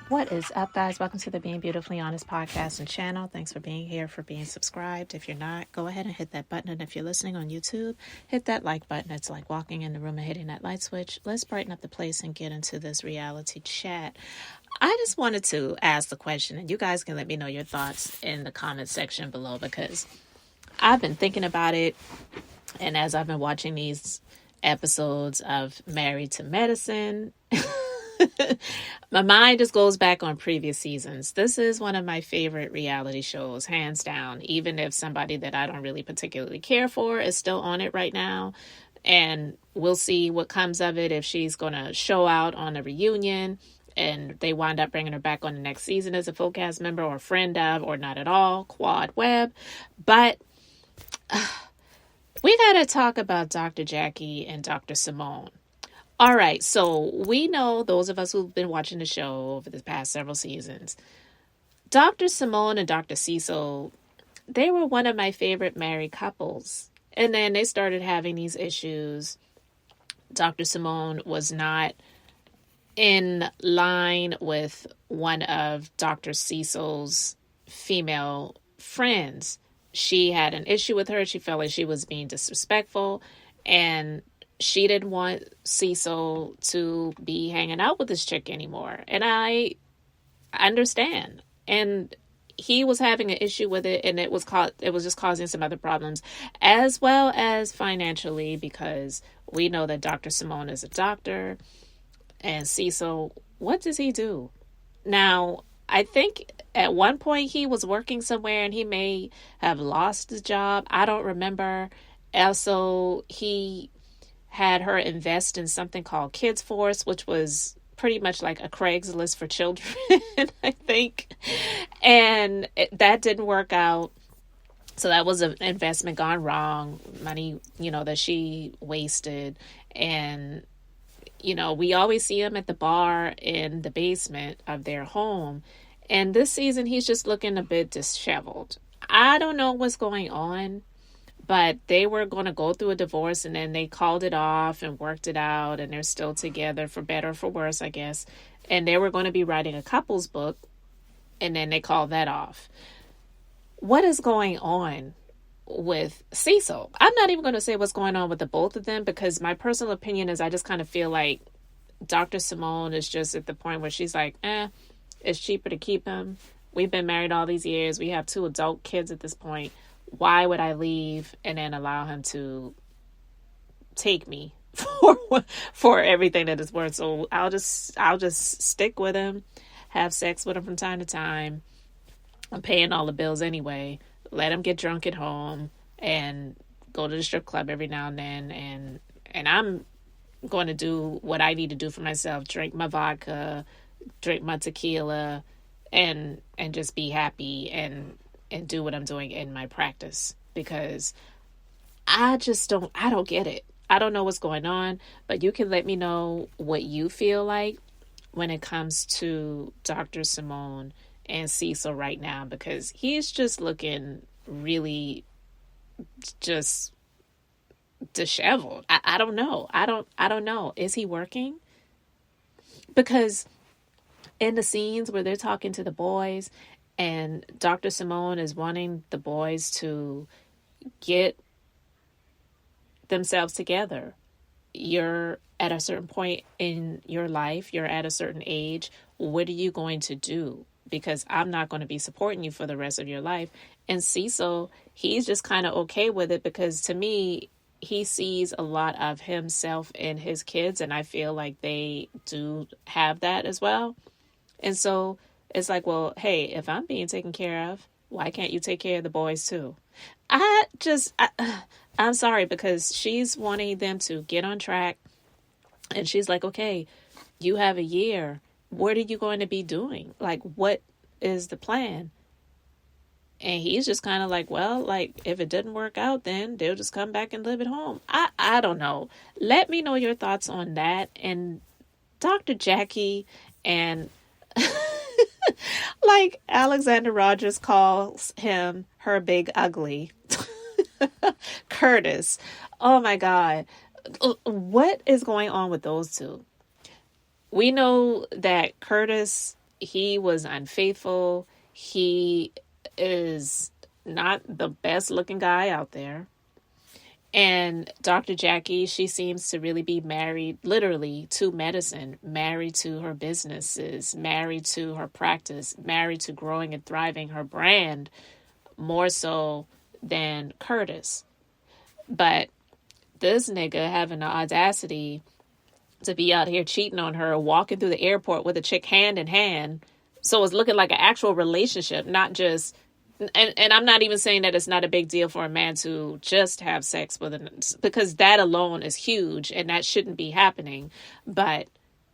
What is up, guys? Welcome to the Being Beautifully Honest podcast and channel. Thanks for being here, for being subscribed. If you're not, go ahead and hit that button. And if you're listening on YouTube, hit that like button. It's like walking in the room and hitting that light switch. Let's brighten up the place and get into this reality chat. I just wanted to ask the question, and you guys can let me know your thoughts in the comment section below, because I've been thinking about it. And as I've been watching these episodes of Married to Medicine, my mind just goes back on previous seasons. This is one of my favorite reality shows, hands down, even if somebody that I don't really particularly care for is still on it right now. And we'll see what comes of it, if she's going to show out on a reunion and they wind up bringing her back on the next season as a full cast member or friend of, or not at all, quad web. But we got to talk about Dr. Jackie and Dr. Simone. All right, so we know, those of us who've been watching the show over the past several seasons, Dr. Simone and Dr. Cecil, they were one of my favorite married couples. And then they started having these issues. Dr. Simone was not in line with one of Dr. Cecil's female friends. She had an issue with her. She felt like she was being disrespectful, and she didn't want Cecil to be hanging out with this chick anymore. And I understand. And he was having an issue with it, and it was just causing some other problems, as well as financially, because we know that Dr. Simone is a doctor, and Cecil, what does he do? Now, I think at one point he was working somewhere and he may have lost his job. I don't remember. Also, he had her invest in something called Kids Force, which was pretty much like a Craigslist for children, I think. And that didn't work out. So that was an investment gone wrong, money, that she wasted. And, we always see him at the bar in the basement of their home. And this season, he's just looking a bit disheveled. I don't know what's going on, but they were going to go through a divorce, and then they called it off and worked it out, and they're still together, for better or for worse, I guess. And they were going to be writing a couples book, and then they called that off. What is going on with Cecil? I'm not even going to say what's going on with the both of them, because my personal opinion is I just kind of feel like Dr. Simone is just at the point where she's like, it's cheaper to keep him. We've been married all these years. We have 2 adult kids at this point. Why would I leave and then allow him to take me for everything that it's worth? So I'll just stick with him, have sex with him from time to time. I'm paying all the bills anyway. Let him get drunk at home and go to the strip club every now and then. And I'm going to do what I need to do for myself. Drink my vodka, drink my tequila, and just be happy and do what I'm doing in my practice, because I don't get it. I don't know what's going on, but you can let me know what you feel like when it comes to Dr. Simone and Cecil right now, because he's just looking really just disheveled. I don't know. I don't know. Is he working? Because in the scenes where they're talking to the boys, and Dr. Simone is wanting the boys to get themselves together. You're at a certain point in your life. You're at a certain age. What are you going to do? Because I'm not going to be supporting you for the rest of your life. And Cecil, he's just kind of okay with it, because to me, he sees a lot of himself in his kids. And I feel like they do have that as well. And so it's like, well, hey, if I'm being taken care of, why can't you take care of the boys too? I'm sorry, because she's wanting them to get on track. And she's like, okay, you have a year. What are you going to be doing? Like, what is the plan? And he's just kind of like, well, like, if it didn't work out, then they'll just come back and live at home. I don't know. Let me know your thoughts on that. And Dr. Jackie and like Alexander Rogers calls him her big ugly. Curtis. Oh my God. What is going on with those two? We know that Curtis, he was unfaithful. He is not the best looking guy out there. And Dr. Jackie, she seems to really be married literally to medicine, married to her businesses, married to her practice, married to growing and thriving her brand more so than Curtis. But this nigga having the audacity to be out here cheating on her, walking through the airport with a chick hand in hand. So it's looking like an actual relationship, not just, and I'm not even saying that it's not a big deal for a man to just have sex with an, because that alone is huge and that shouldn't be happening. But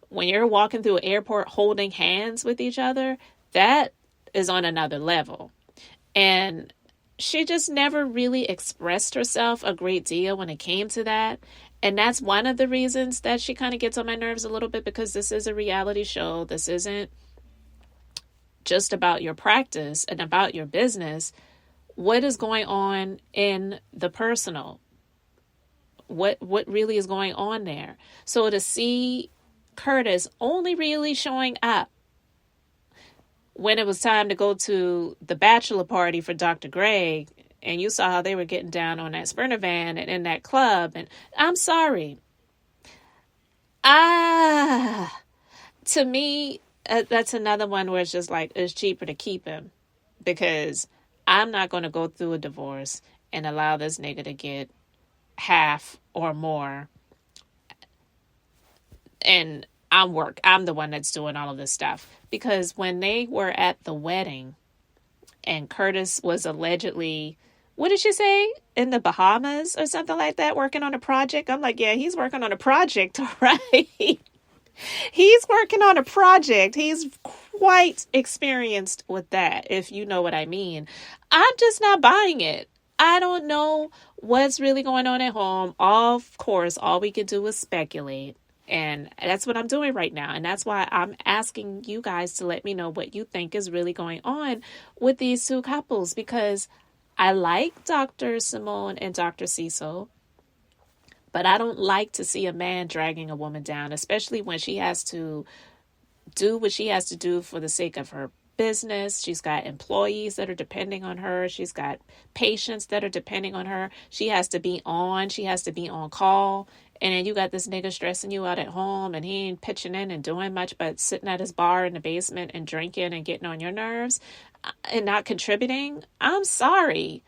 when you're walking through an airport holding hands with each other, that is on another level. And she just never really expressed herself a great deal when it came to that. And that's one of the reasons that she kind of gets on my nerves a little bit, because this is a reality show. This isn't just about your practice and about your business. What is going on in the personal? What really is going on there? So to see Curtis only really showing up when it was time to go to the bachelor party for Dr. Greg, and you saw how they were getting down on that Sprinter van and in that club. And I'm sorry. To me, that's another one where it's just like, it's cheaper to keep him, because I'm not going to go through a divorce and allow this nigga to get half or more. And I'm the one that's doing all of this stuff. Because when they were at the wedding and Curtis was allegedly, what did she say? In the Bahamas or something like that, working on a project. I'm like, yeah, he's working on a project, all right. He's working on a project. He's quite experienced with that, if you know what I mean. I'm just not buying it. I don't know what's really going on at home. Of course, all we could do is speculate. And that's what I'm doing right now. And that's why I'm asking you guys to let me know what you think is really going on with these two couples, because I like Dr. Simone and Dr. Cecil, but I don't like to see a man dragging a woman down, especially when she has to do what she has to do for the sake of her business. She's got employees that are depending on her. She's got patients that are depending on her. She has to be on. She has to be on call. And then you got this nigga stressing you out at home, and he ain't pitching in and doing much but sitting at his bar in the basement and drinking and getting on your nerves and not contributing. I'm sorry.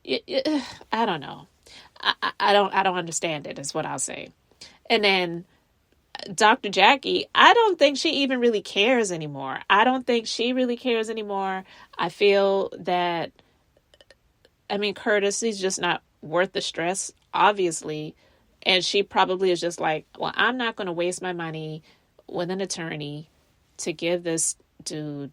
I don't know. I don't understand it, is what I'll say. And then Dr. Jackie, I don't think she even really cares anymore. I don't think she really cares anymore. I feel that, Curtis, he's just not worth the stress, obviously. And she probably is just like, well, I'm not going to waste my money with an attorney to give this dude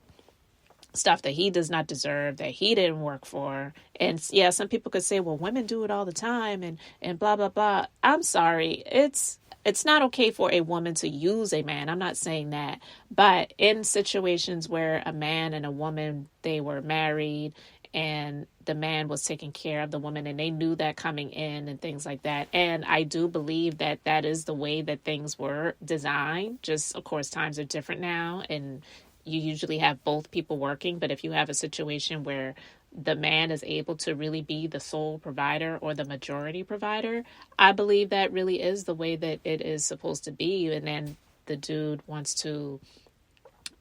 stuff that he does not deserve, that he didn't work for. And yeah, some people could say, well, women do it all the time and blah, blah, blah. I'm sorry. It's not okay for a woman to use a man. I'm not saying that. But in situations where a man and a woman, they were married and the man was taking care of the woman and they knew that coming in and things like that. And I do believe that that is the way that things were designed. Just, of course, times are different now and you usually have both people working. But if you have a situation where the man is able to really be the sole provider or the majority provider, I believe that really is the way that it is supposed to be. And then the dude wants to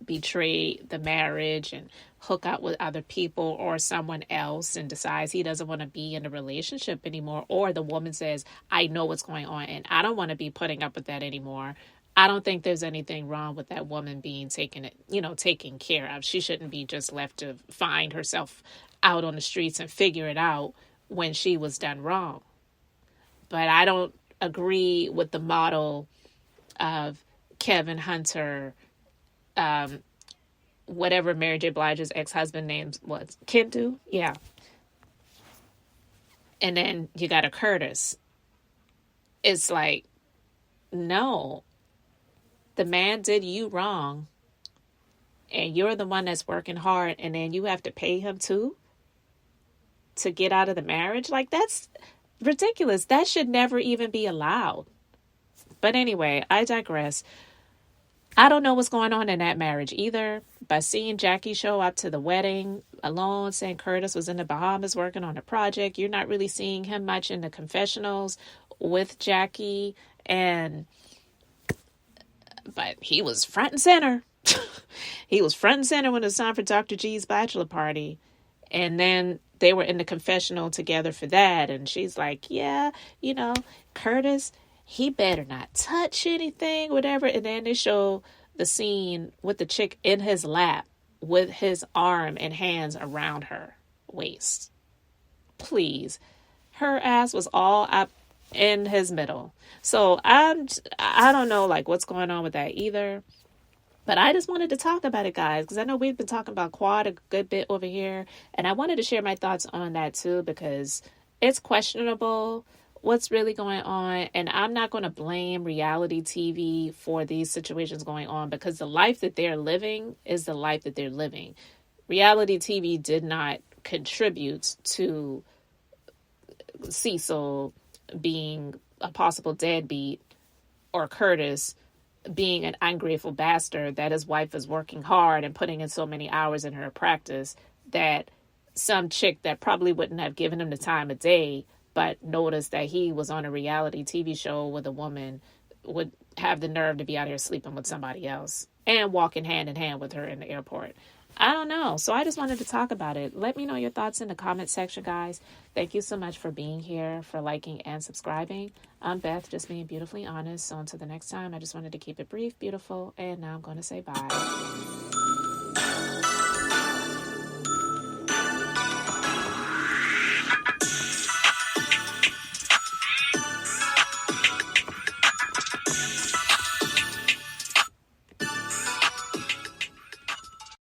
betray the marriage and hook up with other people or someone else and decides he doesn't want to be in a relationship anymore. Or the woman says, I know what's going on and I don't want to be putting up with that anymore. I don't think there's anything wrong with that woman being taken care of. She shouldn't be just left to find herself out on the streets and figure it out when she was done wrong. But I don't agree with the model of Kevin Hunter, whatever Mary J. Blige's ex-husband name was, Kendu, yeah. And then you got a Curtis. It's like, no. the man did you wrong and you're the one that's working hard, and then you have to pay him too to get out of the marriage? Like, that's ridiculous. That should never even be allowed. But anyway, I digress. I don't know what's going on in that marriage either. By seeing Jackie show up to the wedding alone, saying Curtis was in the Bahamas working on a project, you're not really seeing him much in the confessionals with Jackie. But he was front and center. He was front and center when it was time for Dr. G's bachelor party. And then they were in the confessional together for that. And she's like, yeah, Curtis, he better not touch anything, whatever. And then they show the scene with the chick in his lap with his arm and hands around her waist. Please. Her ass was all up in his middle. So I don't know like what's going on with that either. But I just wanted to talk about it, guys, because I know we've been talking about quad a good bit over here. And I wanted to share my thoughts on that, too, because it's questionable what's really going on. And I'm not going to blame reality TV for these situations going on, because the life that they're living is the life that they're living. Reality TV did not contribute to Cecil being a possible deadbeat or Curtis being an ungrateful bastard that his wife is working hard and putting in so many hours in her practice that some chick that probably wouldn't have given him the time of day but noticed that he was on a reality TV show with a woman would have the nerve to be out here sleeping with somebody else and walking hand in hand with her in the airport. I don't know. So I just wanted to talk about it. Let me know your thoughts in the comment section, guys. Thank you so much for being here, for liking and subscribing. I'm Beth, just being beautifully honest. So until the next time, I just wanted to keep it brief, beautiful, and now I'm going to say bye.